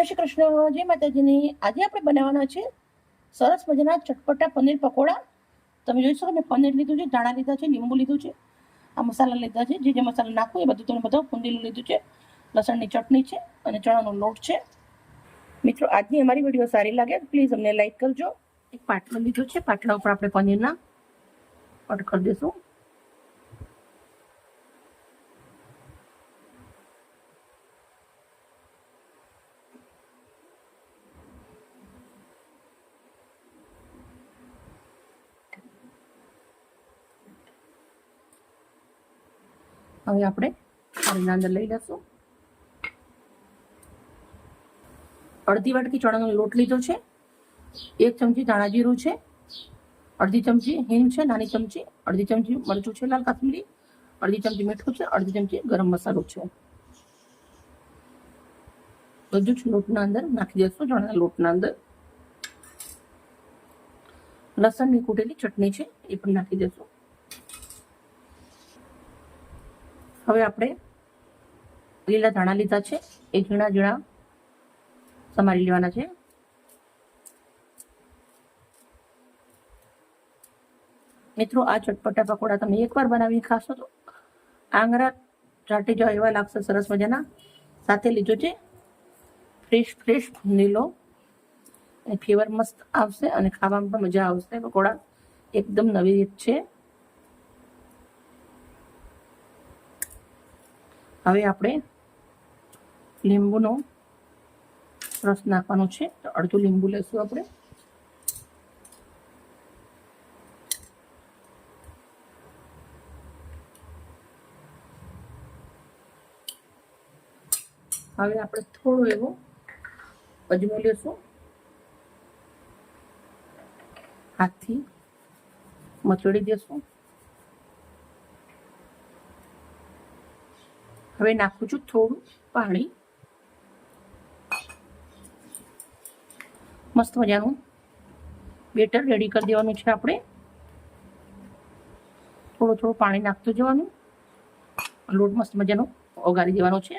જય શ્રી કૃષ્ણ, જય માતાજીની. આજે આપણે બનાવવાના છે સરસ મજાના ચટપટા પનીર પકોડા. તમે જોઈ શકો મેં પનીર લીધું છે, ધાણા લીધા છે, લીંબુ લીધું છે, આ મસાલા લીધા છે. જે મસાલા નાખવું એ બધું તમે બધા ફૂંદેલું લીધું છે. લસણની ચટણી છે અને ચણાનો લોટ છે. મિત્રો, આજની અમારી વિડીયો સારી લાગે પ્લીઝ અમને લાઈક કરજો. એક પાટલો લીધો છે, પાટલા ઉપર આપણે પનીરના કટ કરી દઈશું. હવે આપણે પાણીના અંદર લઈ લઈશું. અડધી વાટકી ચણાનો લોટ લીધો છે, 1 ચમચી ધાણા જીરું છે, અડધી ચમચી હિંગ છે નાની ચમચી, અડધી ચમચી મરચું છે લાલ કાશ્મીરી, અડધી ચમચી મીઠું છે, અડધી ચમચી ગરમ મસાલો છે. બધું જ લોટના અંદર નાખી દઈશું. ચણાના લોટના અંદર લસણની કૂટેલી ચટણી છે એ પણ નાખી દઈશું. હવે આપણે લીલા ધાણા લીધા છે, એ ઝીણા ઝીણા સમારી લેવાના છે. મિત્રો, આ ચટપટા પકોડા તમે એકવાર બનાવી ખાશો તો આંગળા ચાટી જાવ એવા લાગશે, સરસ મજાના. સાથે લીધો છે ફ્રેશ લીલો, એ ફ્લેવર મસ્ત આવશે અને ખાવામાં પણ મજા આવશે. પકોડા એકદમ નવી રીત છે. હવે આપણે લીંબુનો રસ નાખવાનો છે, તો અડધું લીંબુ લેશું આપણે. હવે આપણે થોડો એવો અજમો લેશું, હાથથી મચળી દેશું. હવે નાખું છું થોડું પાણી. મસ્ત મજાનું બેટર રેડી કરી દેવાનું છે. આપણે થોડું પાણી નાખતું જવાનું. લોટ મસ્ત મજાનો ઓગાળી દેવાનો છે.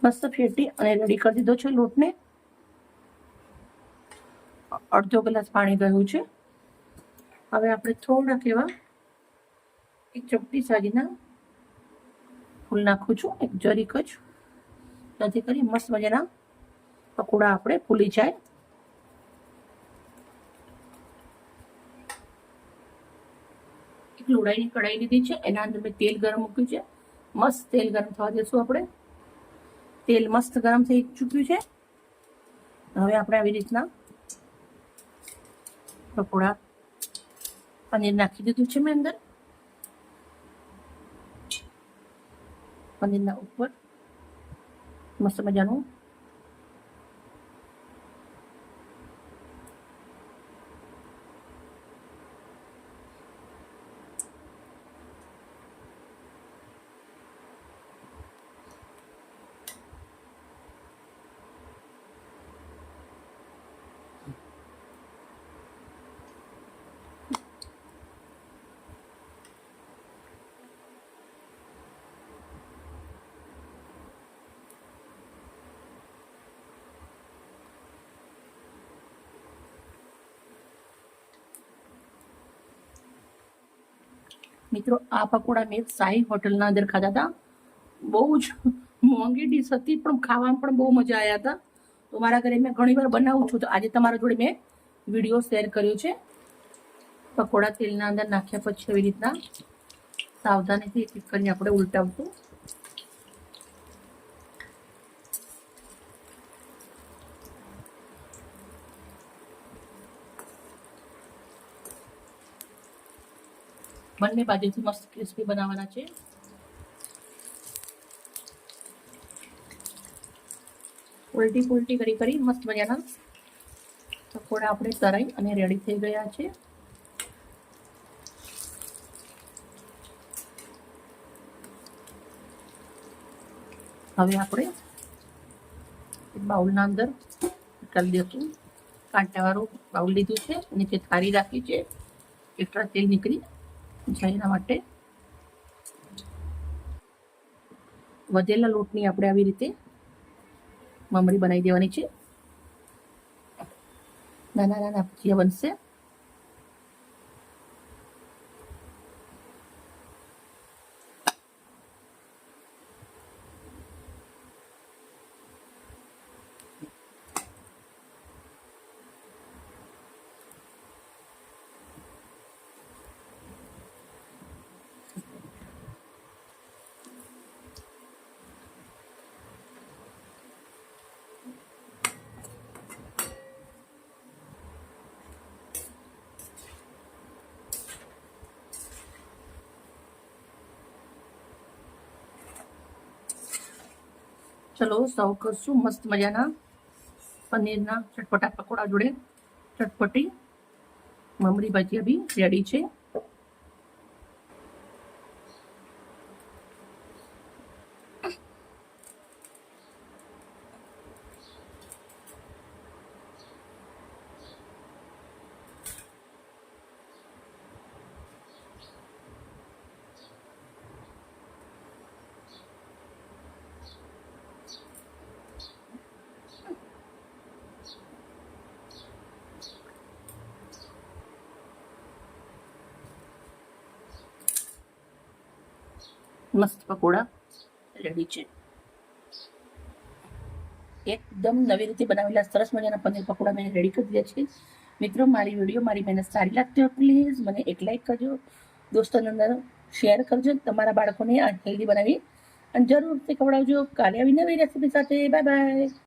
મસ્ત ફેટી અને રેડી કરી દીધો છે લોટને. અડધો ગ્લાસ પાણી ગયું છે. હવે આપણે થોડાક એવા 1 ચપટી સાજીના ફૂલ નાખું છું, એક જરીક જ, જેથી કરી મસ્ત મજાના પકોડા આપણે ફૂલી જાય. એક લોડાઈની કઢાઈ લીધી છે, એના અંદર મેં તેલ ગરમ મૂક્યું છે. મસ્ત તેલ ગરમ થવા દેશું આપણે. તેલ મસ્ત ગરમ થઈ ચૂક્યું છે. હવે આપણે આવી રીતના પકોડા પનીર નાખી દીધું છે મેં અંદર. પનીરના ઉપર મસ્ત મજાનું મિત્રો, આ પકોડા મેં સાઈ હોટલના અંદર ખાધા હતા. બહુ જ મોંઘી ડીશ હતી, પણ ખાવામાં પણ બહુ મજા આવ્યા હતા. તો મારા ઘરે મેં ઘણી વાર બનાવું છું, તો આજે તમારા જોડે મેં વિડીયો શેર કર્યો છે. પકોડા તેલના અંદર નાખ્યા પછી એવી રીતના સાવધાનીથી એક એક કરીને આપણે ઉલટાવશું. બંને બાજુથી મસ્ત ક્રિસ્પી બનાવવાના છે. ઉલટી કરી મસ્ત મજાના પકોડા આપણે તરાઈ અને રેડી થઈ ગયા છે. હવે આપણે બાઉલના અંદર કરી દઈશું. કાંટાવાળું બાઉલ લીધું છે, નીચે થાળી રાખી છે, એક્સ્ટ્રા તેલ નીકળી જાય એના માટે. વધેલા લોટની આપણે આવી રીતે મમરી બનાવી દેવાની છે. નાના નાના ભજીયા બનશે. ચલો સર્વ કરશું મસ્ત મજાના પનીરના ચટપટા પકોડા જોડે. ચટપટી મમરી ભજીયા બી રેડી છે. મસ્ત પકોડા રેડી છે. એકદમ નવી રીતે બનાવેલા સરસ મજાના પનીર પકોડા મેં રેડી કરી દીધા છે. મિત્રો, મારી વિડીયો મારી મહેનત સારી લાગતી હોય પ્લીઝ મને એક લાઈક કરજો, દોસ્તોની અંદર શેર કરજો, તમારા બાળકોને આ હેલ્ધી બનાવી અને જરૂરથી ખવડાવજો. કાલે આવી નવી રેસીપી સાથે. Bye bye.